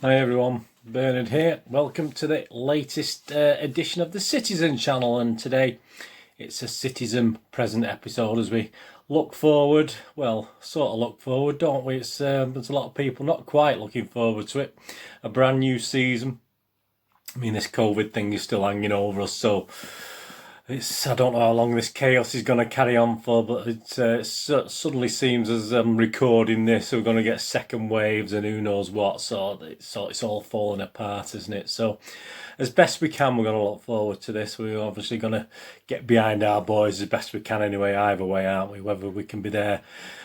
Hi everyone, Bernard here. Welcome to the latest edition of the Citizen channel, and today it's a Citizen present episode as we look forward. Well, sort of look forward, don't we? There's a lot of people not quite looking forward to it. A brand new season. I mean, this COVID thing is still hanging over us, so I don't know how long this chaos is going to carry on for, but it suddenly seems as I'm recording this, we're going to get second waves and who knows what, so it's all falling apart, isn't it? So as best we can, we're going to look forward to this. We're obviously going to get behind our boys as best we can anyway, either way, aren't we? Whether we can be there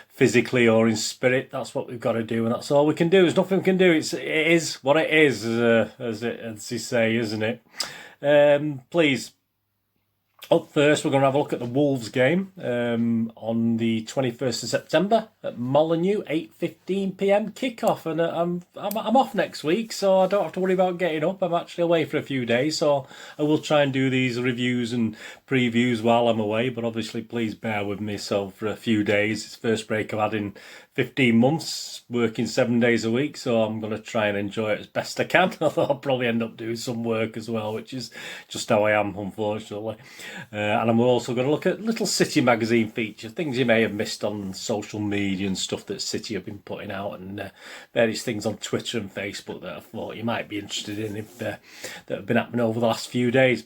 physically or in spirit, that's what we've got to do, and that's all we can do. There's nothing we can do. It is what it is, as you say, isn't it? Please. Up first, we're going to have a look at the Wolves game on the 21st of September at Molineux, 8:15 p.m. kickoff, and I'm off next week, so I don't have to worry about getting up. I'm actually away for a few days, so I will try and do these reviews and previews while I'm away. But obviously, please bear with me. So for a few days, it's the first break I've had in 15 months, working 7 days a week, so I'm going to try and enjoy it as best I can. Although I'll probably end up doing some work as well, which is just how I am, unfortunately. And I'm also going to look at little City magazine feature, things you may have missed on social media and stuff that City have been putting out, and various things on Twitter and Facebook that I thought you might be interested in that have been happening over the last few days.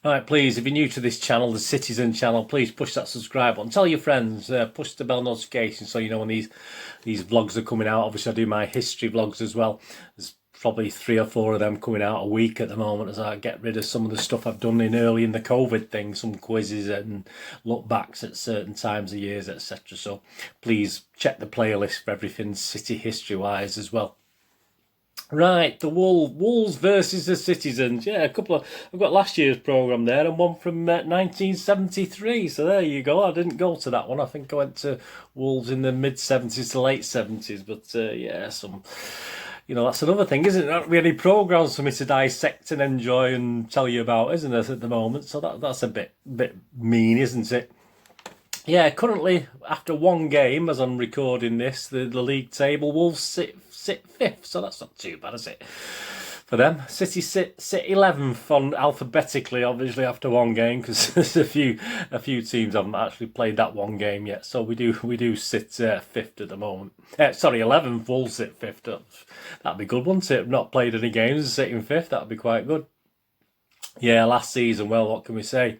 All right, please, if you're new to this channel, the Citizen channel, please push that subscribe button. Tell your friends, push the bell notification so you know when these vlogs are coming out. Obviously, I do my history vlogs as well. There's probably 3 or 4 of them coming out a week at the moment as I get rid of some of the stuff I've done early in the COVID thing, some quizzes and look backs at certain times of years, etc. So please check the playlist for everything City history wise as well. Right, the Wolves versus the Citizens. Yeah, I've got last year's programme there and one from 1973. So there you go. I didn't go to that one. I think I went to Wolves in the mid-70s to late 70s. But yeah, that's another thing, isn't it? Not really programmes for me to dissect and enjoy and tell you about, isn't it, at the moment? So that's a bit mean, isn't it? Yeah, currently, after one game, as I'm recording this, the league table, Wolves sit 5th, so that's not too bad, is it? For them, City sit 11th on alphabetically, obviously after one game, because there's a few teams haven't actually played that one game yet. So we do sit 5th at the moment. 11th. Wolves sit 5th. That'd be good, wouldn't it? Not played any games and sitting 5th. That'd be quite good. Yeah, last season, well, what can we say?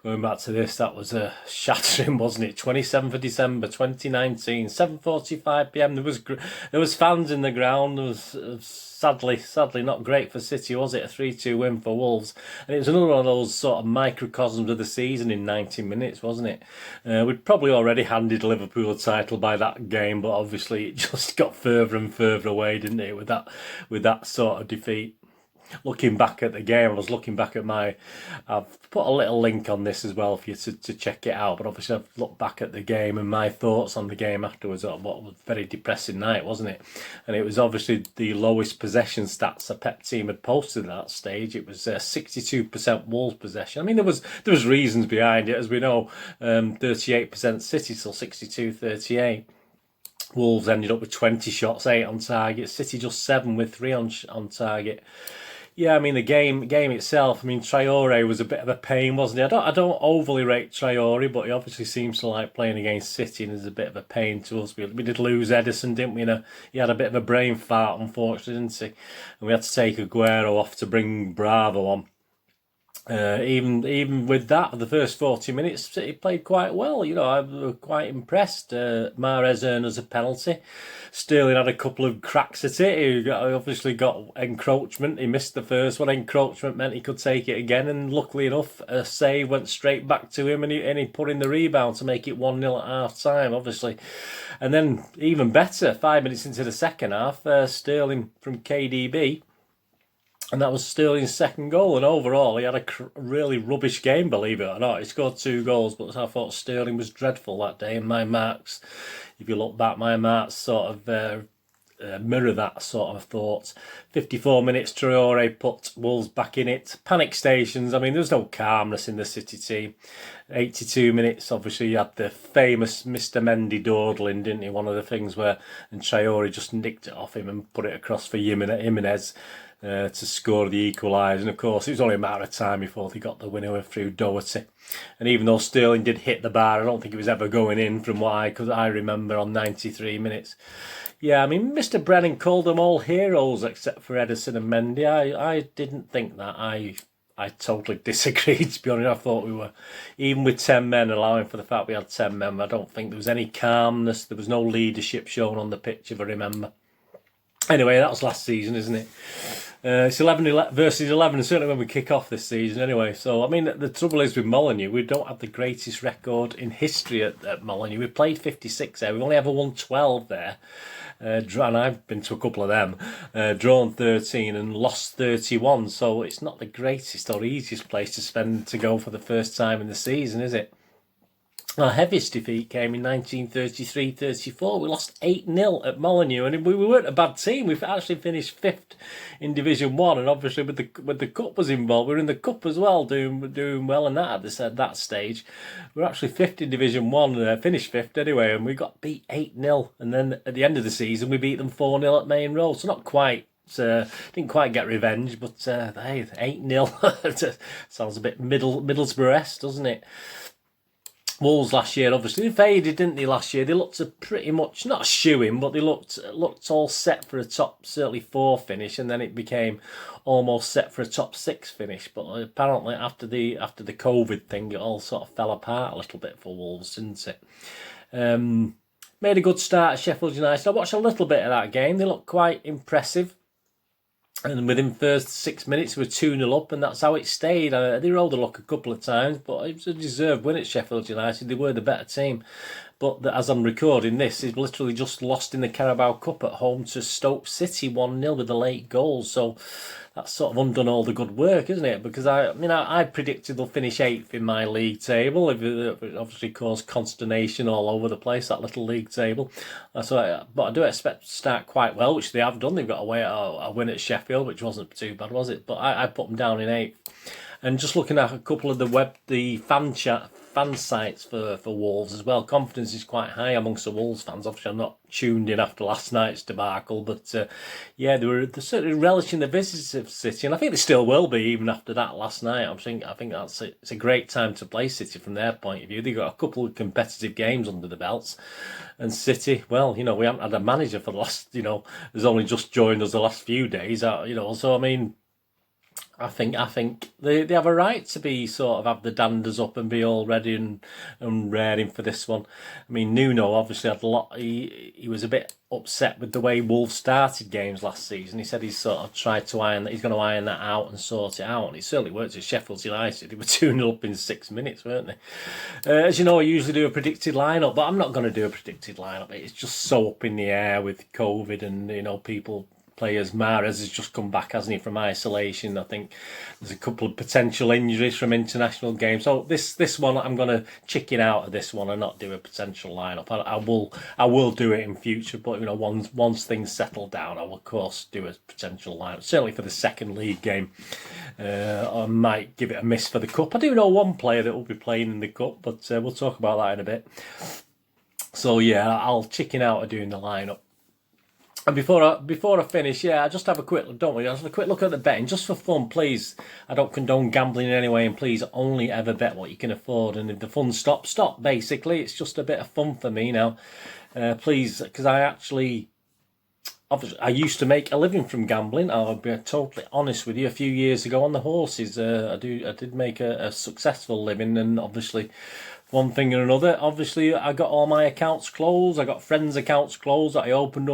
Going back to this, that was a shattering, wasn't it? 27th of December 2019, 7:45 p.m. There was fans in the ground. There was sadly not great for City, was it? A 3-2 win for Wolves, and it was another one of those sort of microcosms of the season in 90 minutes, wasn't it? We'd probably already handed Liverpool a title by that game, but obviously it just got further and further away, didn't it? With that sort of defeat. Looking back at the game, I've put a little link on this as well for you to check it out, but obviously I've looked back at the game and my thoughts on the game afterwards. What was a very depressing night, wasn't it? And it was obviously the lowest possession stats a Pep team had posted at that stage. It was 62% Wolves possession. I mean, there was reasons behind it, as we know. 38% City, so 62-38. Wolves ended up with 20 shots, 8 on target. City just 7 with 3 on target. Yeah, I mean, the game itself, I mean, Traore was a bit of a pain, wasn't he? I don't overly rate Traore, but he obviously seems to like playing against City and is a bit of a pain to us. We did lose Edison, didn't we? He had a bit of a brain fart, unfortunately, didn't he? And we had to take Aguero off to bring Bravo on. Even with that, the first 40 minutes, City played quite well. I was quite impressed. Mahrez earned us a penalty. Sterling had a couple of cracks at it. He obviously got encroachment. He missed the first one. Encroachment meant he could take it again, and luckily enough, a save went straight back to him, and he put in the rebound to make it 1-0 at half time, obviously. And then, even better, 5 minutes into the second half, Sterling from KDB. And that was Sterling's second goal. And overall, he had a really rubbish game, believe it or not. He scored 2 goals, but I thought Sterling was dreadful that day. And my marks, if you look back, my marks sort of mirror that sort of thought. 54 minutes, Traore put Wolves back in it. Panic stations. I mean, there was no calmness in the City team. 82 minutes, obviously, you had the famous Mr. Mendy dawdling, didn't he? One of the things where and Traore just nicked it off him and put it across for Jimenez to score the equaliser. And of course, it was only a matter of time before they got the winner through Doherty. And even though Sterling did hit the bar, I don't think it was ever going in from what I remember on 93 minutes. Yeah, I mean, Mr. Brennan called them all heroes except for Ederson and Mendy. I didn't think that. I totally disagreed, to be honest. I thought we were, even with 10 men, allowing for the fact we had 10 men, I don't think there was any calmness. There was no leadership shown on the pitch, if I remember. Anyway, that was last season, isn't it? It's 11 versus 11, certainly when we kick off this season anyway. So, I mean, the trouble is with Molineux, we don't have the greatest record in history at Molineux. We played 56 there. We've only ever won 12 there. And I've been to a couple of them. Drawn 13 and lost 31. So, it's not the greatest or easiest place to go for the first time in the season, is it? Our heaviest defeat came in 1933-34. We lost 8-0 at Molineux, and we weren't a bad team. We've actually finished 5th in Division 1, and obviously with the cup was involved, we were in the cup as well, doing well in that at that stage. We were actually 5th in Division 1, finished 5th anyway, and we got beat 8-0, and then at the end of the season we beat them 4-0 at Main Road, so not quite. Didn't quite get revenge, but hey, 8-0 sounds a bit Middlesbrough-esque, doesn't it? Wolves last year, obviously, they faded, didn't they, last year? They looked pretty much, not a shoo-in, but they looked all set for a top, certainly 4 finish, and then it became almost set for a top 6 finish. But apparently after the COVID thing, it all sort of fell apart a little bit for Wolves, didn't it? Made a good start at Sheffield United. I watched a little bit of that game. They looked quite impressive. And within the first 6 minutes, we were 2-0 up, and that's how it stayed. They rolled the luck a couple of times, but it was a deserved win at Sheffield United. They were the better team. But as I'm recording this, he's literally just lost in the Carabao Cup at home to Stoke City 1-0 with the late goals. So that's sort of undone all the good work, isn't it? Because I predicted they'll finish 8th in my league table. It obviously caused consternation all over the place, that little league table. But I do expect to start quite well, which they have done. They've got a win at Sheffield, which wasn't too bad, was it? But I put them down in 8th. And just looking at a couple of the fan sites for Wolves as well, confidence is quite high amongst the Wolves fans. Obviously, I'm not tuned in after last night's debacle, but yeah, they're certainly relishing the visits of City, and I think they still will be even after that last night. I think it's a great time to play City from their point of view. They've got a couple of competitive games under the belts, and City, well, we haven't had a manager for the last, has only just joined us the last few days, so I mean, I think they have a right to be sort of have the danders up and be all ready and raring for this one. I mean, Nuno obviously had a lot. He was a bit upset with the way Wolves started games last season. He said he's sort of tried to he's going to iron that out and sort it out. And it certainly worked at Sheffield United. They were 2-0 up in 6 minutes, weren't they? As you know, I usually do a predicted lineup, but I'm not going to do a predicted lineup. It's just so up in the air with COVID and people. Players. Mahrez has just come back, hasn't he, from isolation. I think there's a couple of potential injuries from international games. So this one, I'm going to chicken out of this one and not do a potential lineup. I will do it in future, but once things settle down, I will of course do a potential lineup. Certainly for the second league game, I might give it a miss for the cup. I do know one player that will be playing in the cup, but we'll talk about that in a bit. So yeah, I'll chicken out of doing the lineup. And before I finish, I just have a quick look, don't we? Just have a quick look at the betting, just for fun, please. I don't condone gambling in any way, and please only ever bet what you can afford. And if the fun stops, stop. Basically, it's just a bit of fun for me now. Please, because obviously, I used to make a living from gambling. I'll be totally honest with you. A few years ago on the horses, I did make a successful living, and obviously, one thing or another. Obviously, I got all my accounts closed. I got friends' accounts closed that I opened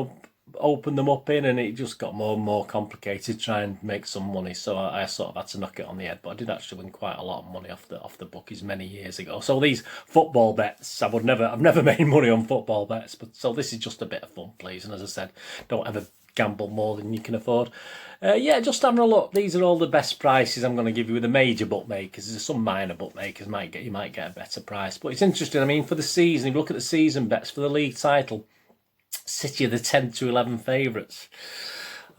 them up in, and it just got more and more complicated trying to make some money. So I sort of had to knock it on the head. But I did actually win quite a lot of money off the bookies many years ago. So these football bets, I've never made money on football bets. But so this is just a bit of fun, please. And as I said, don't ever gamble more than you can afford. Just having a look. These are all the best prices I'm going to give you with the major bookmakers. There's some minor bookmakers you might get a better price. But it's interesting. I mean, for the season, if you look at the season bets for the league title. City are the 10 to 11 favourites.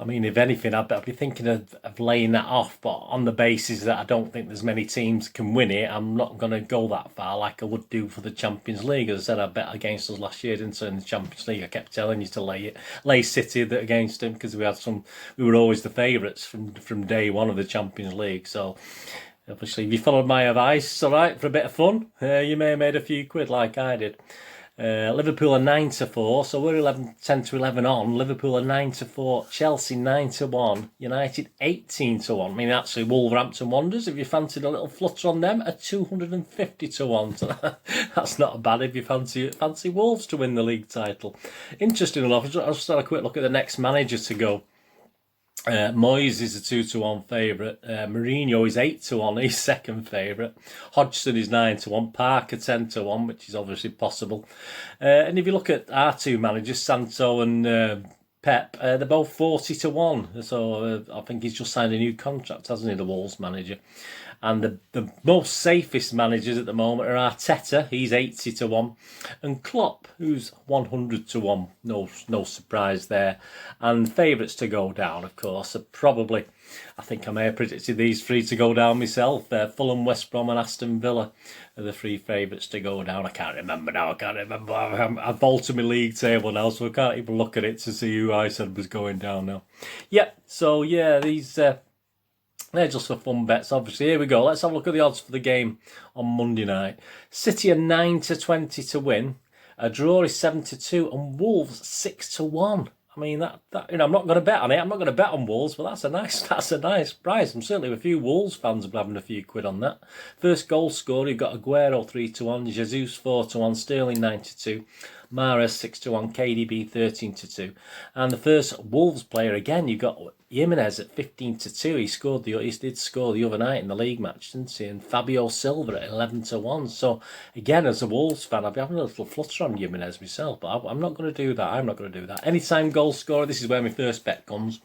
I mean, if anything, I'd be thinking of laying that off, but on the basis that I don't think there's many teams can win it, I'm not going to go that far like I would do for the Champions League. As I said, I bet against us last year, didn't I, in the Champions League? I kept telling you to lay City against them because we were always the favourites from day one of the Champions League. So obviously, if you followed my advice, all right, for a bit of fun, you may have made a few quid like I did. Liverpool are 9 to 4, so we're 10 to 11 on. Liverpool are 9 to 4, Chelsea 9 to 1, United 18 to 1. I mean, actually, Wolverhampton Wanderers, if you fancied a little flutter on them, are 250 to 1. So that's not bad if you fancy Wolves to win the league title. Interesting enough, I'll just have a quick look at the next manager to go. Moyes is a 2 to 1 favourite. Mourinho is 8 to 1. He's second favourite. Hodgson is 9 to 1. Parker 10 to 1, which is obviously possible. And if you look at our two managers, Santo and Pep, they're both 40 to 1. So I think he's just signed a new contract, hasn't he, the Wolves manager? And the most safest managers at the moment are Arteta, he's 80 to 1, and Klopp, who's 100 to 1. No surprise there. And favourites to go down, of course, are probably, I think I may have predicted these three to go down myself. Fulham, West Brom and Aston Villa are the three favourites to go down. I can't remember now. I've altered my league table now, so I can't even look at it to see who I said was going down now. Yep, so yeah, these... they're just for fun bets, obviously. Here we go. Let's have a look at the odds for the game on Monday night. City are 9 to 20 to win. A draw is 7 to 2, and Wolves 6 to 1. I mean, that I'm not going to bet on it. I'm not going to bet on Wolves, but that's a nice price. I'm certainly a few Wolves fans will be having a few quid on that. First goal scorer, you've got Aguero 3 to 1, Jesus 4 to 1, Sterling 9 to 2. Mahrez 6 to 1, KDB 13 to 2. And the first Wolves player again, you've got Jimenez at 15 to 2. He did score the other night in the league match, didn't he? And Fabio Silva at 11 to 1. So again, as a Wolves fan, I'll be having a little flutter on Jimenez myself, but I'm not going to do that. Anytime goal scorer, this is where my first bet comes.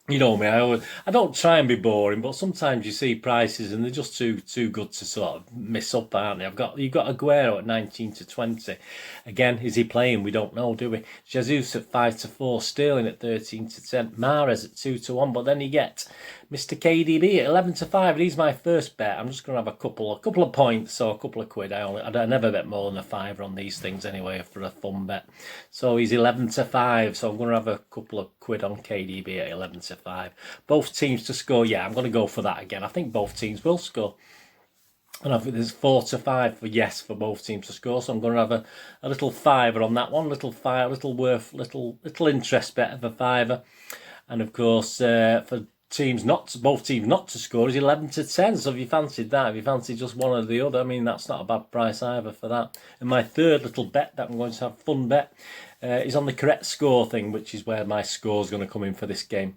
You know me, I don't try and be boring, but sometimes you see prices and they're just too good to sort of miss up, aren't they? You've got Aguero at 19 to 20. Again, is he playing? We don't know, do we? Jesus at 5 to 4, Sterling at 13 to 10, Mahrez at 2 to 1, but then you get Mr. KDB at 11 to 5, and he's my first bet. I'm just going to have a couple of points, so a couple of quid. I never bet more than a fiver on these things anyway for a fun bet. So he's 11 to 5, so I'm going to have a couple of quid on KDB at 11 to 5. Both teams to score, yeah, I'm going to go for that again. I think both teams will score. And I think there's 4 to 5 for both teams to score. So I'm going to have a little fiver on that one, little interest bet of a fiver. And of course, for both teams not to score is 11 to 10. So if you fancied that, if you fancied just one or the other, I mean, that's not a bad price either for that. And my third little bet that I'm going to have fun bet is on the correct score thing, which is where my score is going to come in for this game.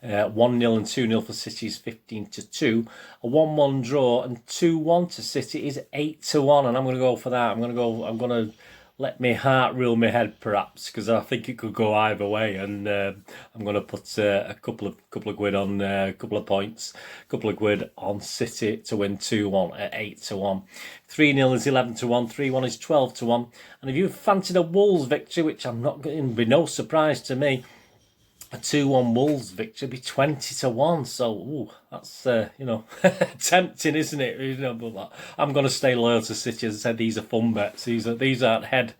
1-0 and 2-0 for City is 15 to 2. A 1-1 draw and 2-1 to City is 8 to 1, and I'm going to go for that. I'm going to let my heart rule my head, perhaps, because I think it could go either way. And I'm going to put a couple of quid on a couple of points, a couple of quid on City to win 2-1 at 8 to 1. 3-0 is 11 to 1. 3-1 is 12 to 1. And if you fancied a Wolves victory, which I'm not going to be no surprise to me, a 2-1 Wolves victory would be 20 to 1. So, that's, tempting, isn't it? But I'm going to stay loyal to City. As I said, these are fun bets. These aren't head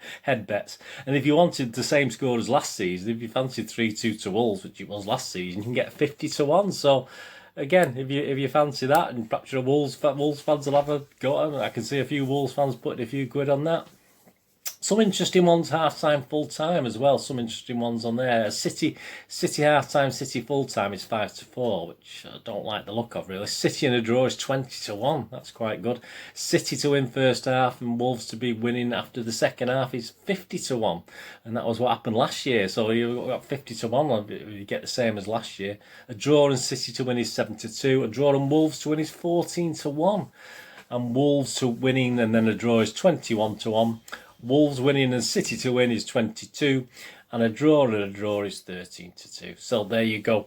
bets. And if you wanted the same score as last season, if you fancied 3-2 to Wolves, which it was last season, you can get 50 to 1. So, again, if you fancy that, and perhaps you're a Wolves fans will have a go. I can see a few Wolves fans putting a few quid on that. Some interesting ones half-time, full-time as well. Some interesting ones on there. City half-time, City full-time is 5 to 4, which I don't like the look of, really. City in a draw is 20 to 1. That's quite good. City to win first half and Wolves to be winning after the second half is 50 to 1. And that was what happened last year. So you got 50 to 1. You get the same as last year. A draw and City to win is 7 to 2. A draw and Wolves to win is 14 to 1. And Wolves to winning and then a draw is 21 to 1. Wolves winning and City to win is 22, and a draw is 13 to 2. So there you go.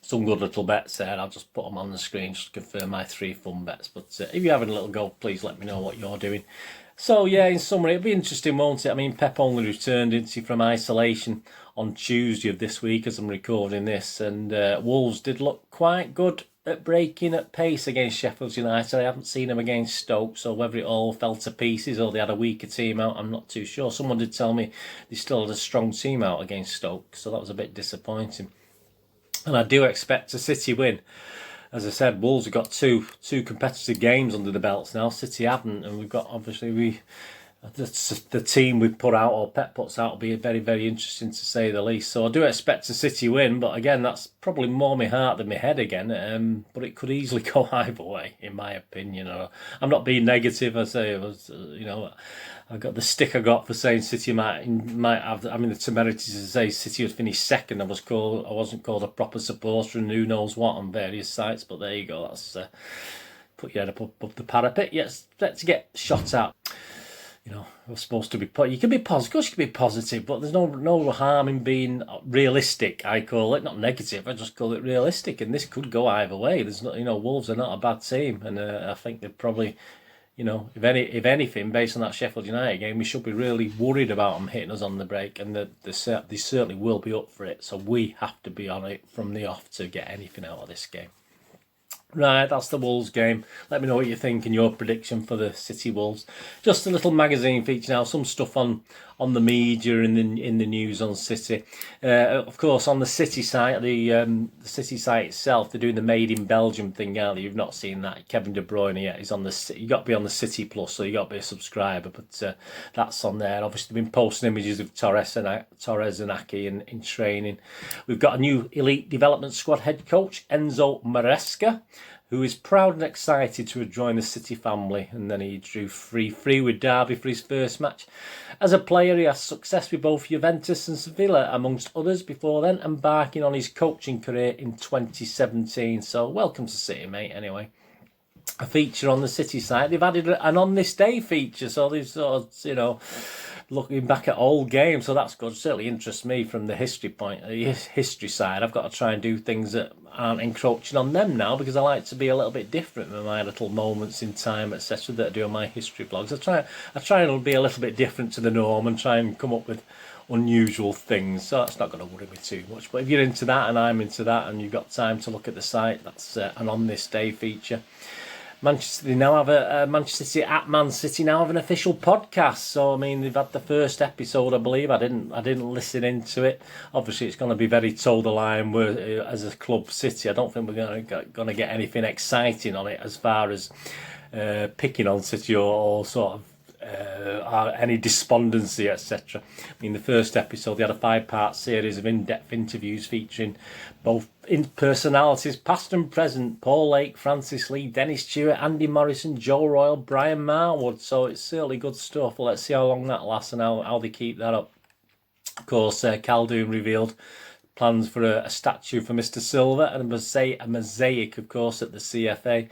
some good little bets there. I'll just put them on the screen just to confirm my 3 fun bets. But if you're having a little go, please let me know what you're doing. So yeah, in summary, it'll be interesting, won't it? I mean, Pep only returned into from isolation on Tuesday of this week as I'm recording this, and Wolves did look quite good at breaking at pace against Sheffield United. I haven't seen them against Stoke, so whether it all fell to pieces or they had a weaker team out, I'm not too sure. Someone did tell me they still had a strong team out against Stoke, so that was a bit disappointing. And I do expect a City win. As I said, Wolves have got two competitive games under the belts now. City haven't, and we've got obviously the team we put out, or Pep puts out, will be very, very interesting to say the least. So I do expect a City win, but again, that's probably more my heart than my head again. But it could easily go either way, in my opinion. I'm not being negative. I say, I got the stick I got for saying City might have. I mean, the temerity to say City would finish second. I wasn't called a proper supporter and who knows what on various sites. But there you go. That's put your head up above the parapet. Yes, let's get shot at. We're supposed to be. You can be positive. Of course, you can be positive, but there's no harm in being realistic. I call it not negative. I just call it realistic, and this could go either way. There's not, Wolves are not a bad team, and I think they're probably, if anything, based on that Sheffield United game, we should be really worried about them hitting us on the break, and they certainly will be up for it. So we have to be on it from the off to get anything out of this game. Right, that's the Wolves game. Let me know what you think and your prediction for the City Wolves. Just a little magazine feature now, some stuff on the media and in the news on City. Of course, on the City site, the City site itself, they're doing the Made in Belgium thing, aren't they? You've not seen that. Kevin De Bruyne yet. He's on the. You got to be on the City Plus, so you got to be a subscriber. But that's on there. Obviously, they've been posting images of Torres and Aki in training. We've got a new elite development squad head coach, Enzo Maresca, who is proud and excited to join the City family. And then he drew 3-3 with Derby for his first match. As a player, he has success with both Juventus and Sevilla, amongst others, before then embarking on his coaching career in 2017. So welcome to City, mate, anyway. A feature on the City site. They've added an On This Day feature, so they've sort of, looking back at old games, so that's good. Certainly interests me from the history side. I've got to try and do things that aren't encroaching on them now, because I like to be a little bit different with my little moments in time, etc. that I do on my history blogs. I try and be a little bit different to the norm and try and come up with unusual things. So that's not going to worry me too much. But if you're into that and I'm into that and you've got time to look at the site, that's an On This Day feature. Manchester City now have Man City now have an official podcast. So I mean, they've had the first episode, I believe. I didn't listen into it. Obviously, it's going to be very toe the line. Where as a club, City, I don't think we're going to get anything exciting on it as far as picking on City or sort of any despondency, etc. I mean, the first episode, they had a 5-part series of in-depth interviews featuring both personalities, past and present: Paul Lake, Francis Lee, Dennis Stewart, Andy Morrison, Joe Royle, Brian Marwood. So it's certainly good stuff. Well, let's see how long that lasts and how they keep that up. Of course, Caldoon revealed plans for a statue for Mr. Silver and a mosaic, of course, at the CFA.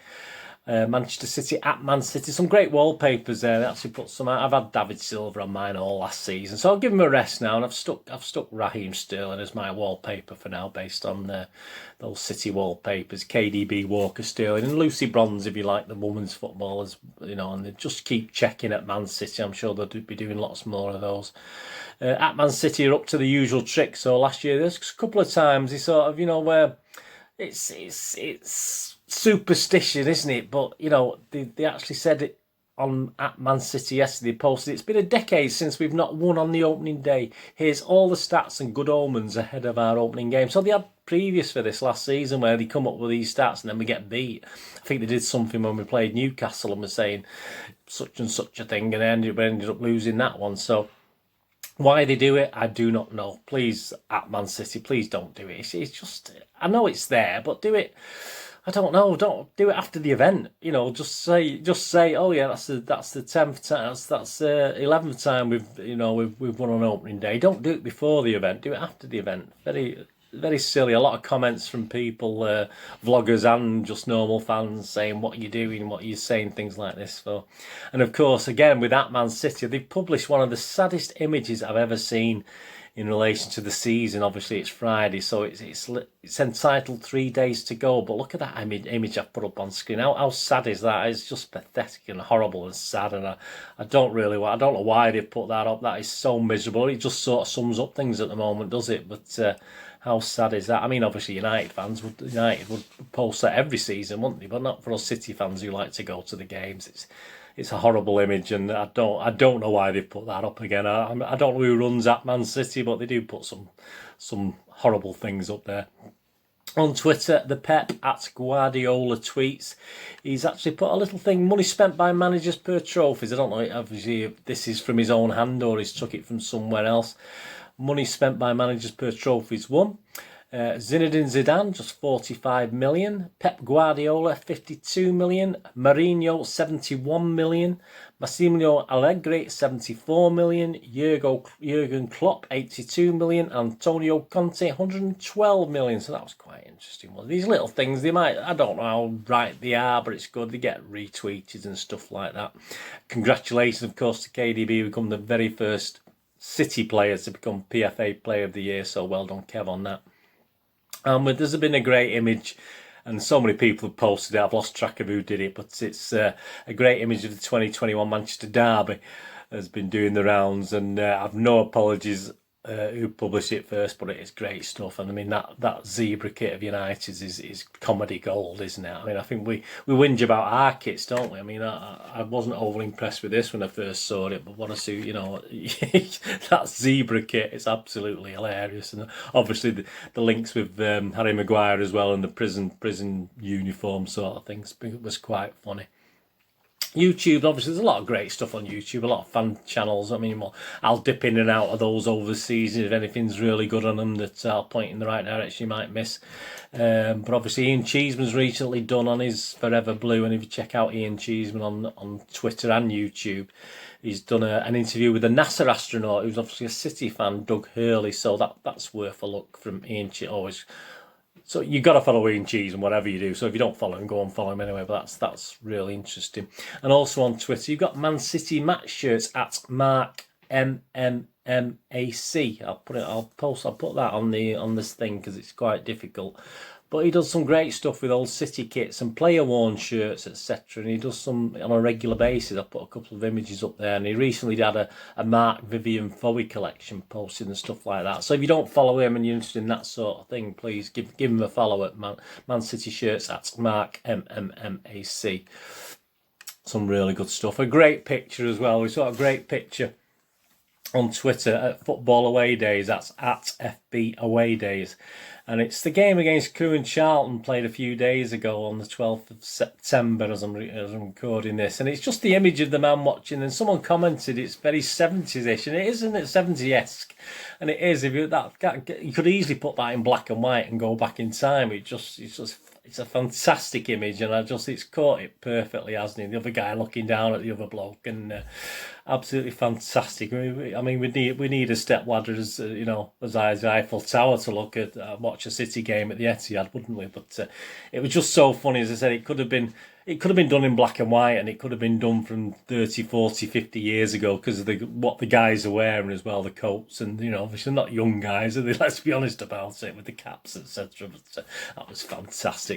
Manchester City at Man City. Some great wallpapers there. They actually put some out. I've had David Silva on mine all last season, so I'll give him a rest now. And I've stuck Raheem Sterling as my wallpaper for now, based on those City wallpapers. KDB, Walker, Sterling, and Lucy Bronze, if you like the women's footballers, And they just keep checking at Man City. I'm sure they'll be doing lots more of those. At Man City are up to the usual trick. So last year, there's a couple of times they sort of, where it's superstition, isn't it? But they actually said it at Man City yesterday. Posted, it's been a decade since we've not won on the opening day. Here's all the stats and good omens ahead of our opening game. So they had previous for this last season where they come up with these stats and then we get beat. I think they did something when we played Newcastle and were saying such and such a thing, and we ended up losing that one. So why they do it, I do not know. Please, at Man City, please don't do it. It's just, I know it's there, but do it. I don't know. Don't do it after the event. Just say. Oh yeah, that's the 10th time. That's 11th time we've won on opening day. Don't do it before the event. Do it after the event. Very, very silly. A lot of comments from people, vloggers and just normal fans, saying what are you doing, what are you saying, things like this. So, and of course, again with that Man City, they've published one of the saddest images I've ever seen in relation to the season. Obviously, it's Friday, so it's entitled 3 days to go. But look at that image I've put up on screen. How sad is that? It's just pathetic and horrible and sad. And I don't know why they put that up. That is so miserable. It just sort of sums up things at the moment, does it? But how sad is that? I mean, obviously United would post that every season, wouldn't they? But not for us City fans who like to go to the games. It's a horrible image, and I don't know why they put that up again. I don't know who runs at Man City, but they do put some horrible things up there. On Twitter, the Pep at Guardiola tweets. He's actually put a little thing: money spent by managers per trophies. I don't know, obviously, if this is from his own hand or he's took it from somewhere else. Money spent by managers per trophies won. Zinedine Zidane, just 45 million. Pep Guardiola, 52 million. Mourinho, 71 million. Massimiliano Allegri, 74 million. Jurgen Klopp, 82 million. Antonio Conte, 112 million. So that was quite interesting. Well, these little things, I don't know how right they are, but it's good. They get retweeted and stuff like that. Congratulations, of course, to KDB, become the very first City players to become PFA Player of the Year. So well done, Kev, on that. There's been a great image, and so many people have posted it. I've lost track of who did it, but it's a great image of the 2021 Manchester Derby has been doing the rounds, and I've no apologies who published it first, but it is great stuff. And I mean, that zebra kit of United's is comedy gold, isn't it? I mean, I think we whinge about our kits, don't we? I mean, I wasn't overly impressed with this when I first saw it, but what a suit, that zebra kit is absolutely hilarious. And obviously the links with Harry Maguire as well, and the prison uniform sort of things was quite funny. YouTube, obviously, there's a lot of great stuff on YouTube, a lot of fan channels. I mean, I'll dip in and out of those over the season if anything's really good on them that I'll point in the right direction you might miss. But obviously, Ian Cheeseman's recently done on his Forever Blue, and if you check out Ian Cheeseman on Twitter and YouTube, he's done an interview with a NASA astronaut who's obviously a City fan, Doug Hurley. So that's worth a look from Ian Cheeseman. So you've got to follow Ian Cheese and whatever you do. So if you don't follow him, go and follow him anyway. But that's really interesting. And also on Twitter, you've got Man City match shirts at Mark MMMAC. I'll put that on this thing because it's quite difficult. But he does some great stuff with old City kits and player-worn shirts, etc. And he does some on a regular basis. I put a couple of images up there. And he recently had a Mark Vivian Foey collection posted and stuff like that. So if you don't follow him and you're interested in that sort of thing, please give him a follow at Man City Shirts at Mark MMMAC. Some really good stuff. A great picture as well. We saw a great picture on Twitter at Football Away Days. That's at FB Away Days. And it's the game against Crewe and Charlton played a few days ago on the 12th of September as I'm recording this. And it's just the image of the man watching. And someone commented it's very 70s-ish. And it isn't it 70-esque. And it is. If you could easily put that in black and white and go back in time. It's a fantastic image, and it's caught it perfectly, hasn't it? The other guy looking down at the other bloke, and absolutely fantastic. I mean, we need a step ladder as high as the Eiffel Tower to look at watch a City game at the Etihad, wouldn't we? But it was just so funny. As I said, it could have been done in black and white, and it could have been done from 30, 40, 50 years ago because of what the guys are wearing as well, the coats, and obviously not young guys, are they? Let's be honest about it, with the caps, etc. But that was fantastic.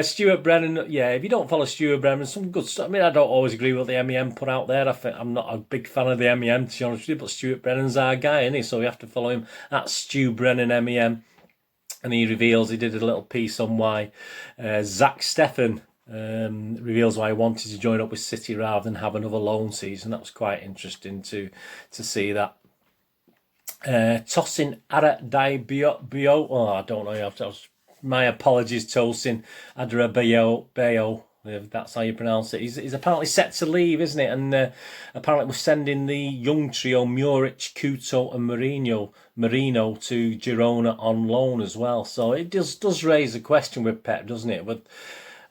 Stuart Brennan, if you don't follow Stuart Brennan, some good stuff. I mean, I don't always agree with what the MEM put out there. I'm not a big fan of the MEM, to be honest with you, but Stuart Brennan's our guy, isn't he? So we have to follow him at Stu Brennan MEM. And he reveals he did a little piece on why Zach Steffen reveals why he wanted to join up with City rather than have another loan season. That was quite interesting to see that. Tosin Adarabioyo. Oh, I don't know. My apologies, Tosin Adarabioyo. If that's how you pronounce it. He's apparently set to leave, isn't it? And apparently we're sending the young trio Muric, Couto and Marino to Girona on loan as well. So it does raise a question with Pep, doesn't it? But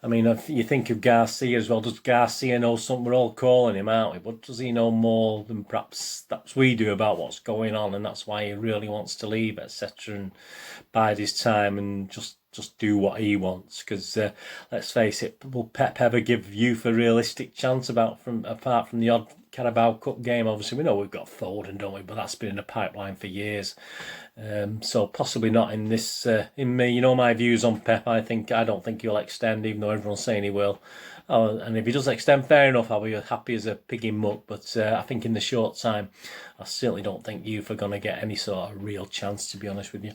I mean, if you think of Garcia as well, does Garcia know something? We're all calling him, aren't we? But does he know more than perhaps we do about what's going on? And that's why he really wants to leave, etc. And bide his time and just do what he wants. Because let's face it, will Pep ever give youth a realistic chance apart from the odd Carabao Cup game. Obviously, we know we've got Foden, don't we? But that's been in the pipeline for years. So possibly not in this. In me, you know my views on Pep. I don't think he'll extend, even though everyone's saying he will. Oh, and if he does extend, fair enough. I'll be happy as a pig in muck. But I think in the short time, I certainly don't think youth are going to get any sort of real chance, to be honest with you.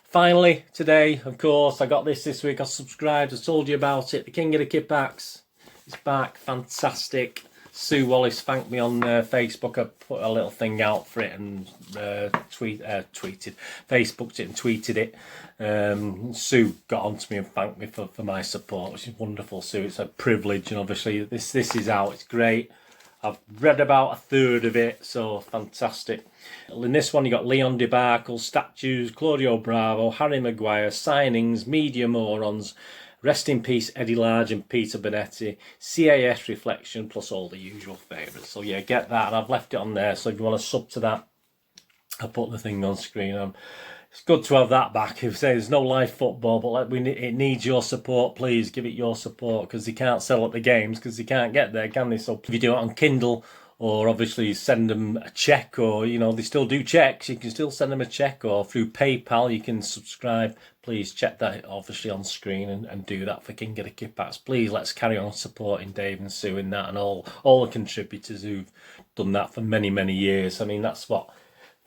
Finally, today, of course, I got this week. I subscribed. I told you about it. The King of the Kickbacks is back. Fantastic. Sue Wallace thanked me on Facebook. I put a little thing out for it and Facebooked it and tweeted it. Sue got on to me and thanked me for my support, which is wonderful, Sue. It's a privilege, and obviously this is out. It's great. I've read about a third of it, so fantastic. In this one, you got Leon Debacle, statues, Claudio Bravo, Harry Maguire, signings, media morons, rest in peace Eddie Large and Peter Bonetti, CAS reflection, plus all the usual favourites. So yeah, get that, and I've left it on there. So if you want to sub to that, I'll put the thing on screen. It's good to have that back. If there's no live football, but it needs your support. Please give it your support, because they can't sell at the games because they can't get there, can they? So if you do it on Kindle, or obviously send them a check, or they still do checks. You can still send them a check, or through PayPal you can subscribe. Please check that obviously on screen and do that for King of the Kickbacks. Please, let's carry on supporting Dave and Sue in that, and all the contributors who've done that for many years. I mean, that's what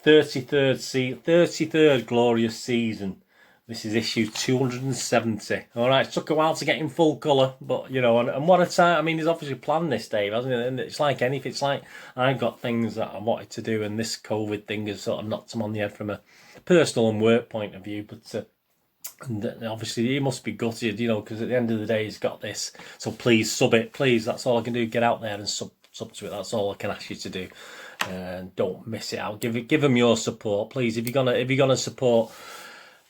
33rd glorious season. This is issue 270. All right, it took a while to get in full colour, but and what a time. I mean, he's obviously planned this, Dave, hasn't he? And it's like anything. It's like I've got things that I wanted to do, and this COVID thing has sort of knocked him on the head from a personal and work point of view. But and obviously he must be gutted, because at the end of the day he's got this. So please sub it, please. That's all I can do. Get out there and sub to it. That's all I can ask you to do. And don't miss it out. Give them your support, please. If you're gonna support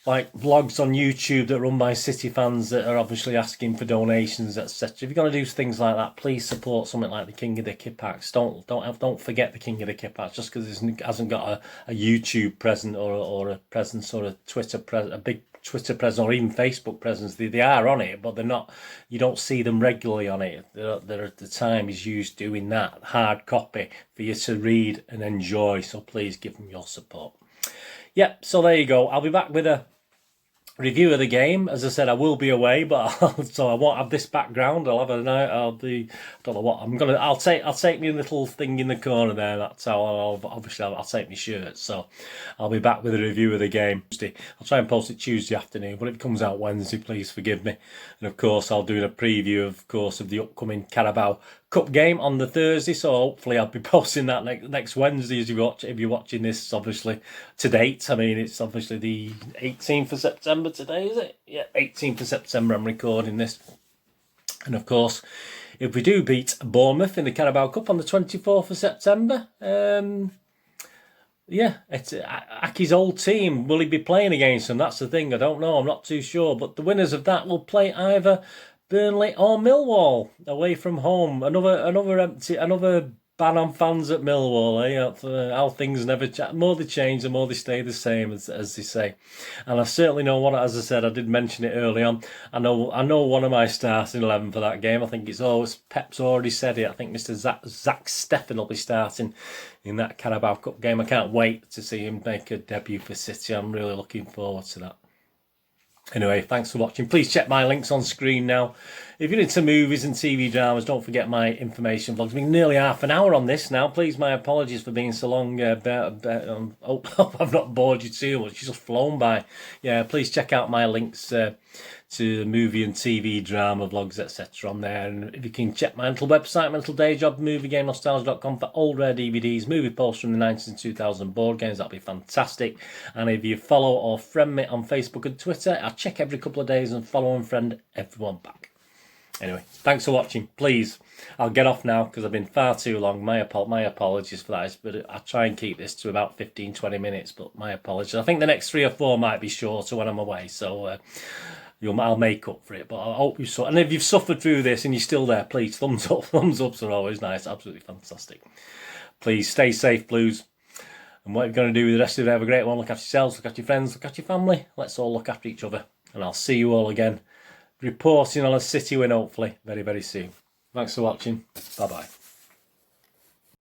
like vlogs on YouTube that are run by City fans that are obviously asking for donations, etc. If you're gonna do things like that, please support something like the King of the Kickbacks. Don't forget the King of the Kickbacks just because it hasn't got a YouTube presence or a presence or a Twitter a big Twitter presence or even Facebook presence. They are on it, but they're not. You don't see them regularly on it. The time is used doing that hard copy for you to read and enjoy. So please give them your support. Yep. So there you go. I'll be back with a review of the game. As I said, I will be away, but so I won't have this background. I'll have a night. I don't know what I'm gonna. I'll take my little thing in the corner there. That's how I'll take my shirt. So I'll be back with a review of the game. I'll try and post it Tuesday afternoon, but if it comes out Wednesday, please forgive me. And of course, I'll do a preview, of the upcoming Carabao Cup game on the Thursday, so hopefully I'll be posting that next Wednesday if you're watching this, obviously, to date. I mean, it's obviously the 18th of September today, is it? Yeah, 18th of September I'm recording this. And of course, if we do beat Bournemouth in the Carabao Cup on the 24th of September, yeah, it's Aki's old team. Will he be playing against them? That's the thing. I don't know. I'm not too sure. But the winners of that will play either Burnley or Millwall away from home. Another ban on fans at Millwall. How things never change. The more they change, the more they stay the same, as they say. And I certainly know as I said, I did mention it early on. I know one of my starting 11 for that game. I think Pep's already said it. I think Mr. Zach Steffen will be starting in that Carabao Cup game. I can't wait to see him make a debut for City. I'm really looking forward to that. Anyway, thanks for watching. Please check my links on screen now. If you're into movies and TV dramas, don't forget my information vlogs. I've been nearly half an hour on this now. Please, my apologies for being so long. I've not bored you too much. It's just flown by. Yeah, please check out my links to movie and TV drama vlogs, etc. on there. And if you can check my little website, my little day job, moviegamenostalgia.com, for old rare DVDs, movie posters from the 90s and 2000 board games, that'd be fantastic. And if you follow or friend me on Facebook and Twitter, I check every couple of days and follow and friend everyone back. Anyway, thanks for watching. Please, I'll get off now because I've been far too long. My apologies for that. But I'll try and keep this to about 15-20 minutes, but my apologies. I think the next 3 or 4 might be shorter when I'm away, so I'll make up for it. But I hope you saw. And if you've suffered through this and you're still there, please, thumbs up. Thumbs ups are always nice. Absolutely fantastic. Please stay safe, Blues. And what you're going to do with the rest of it, have a great one. Look after yourselves, look after your friends, look after your family. Let's all look after each other. And I'll see you all again, reporting on a City win, hopefully, very, very soon. Thanks for watching. Bye-bye.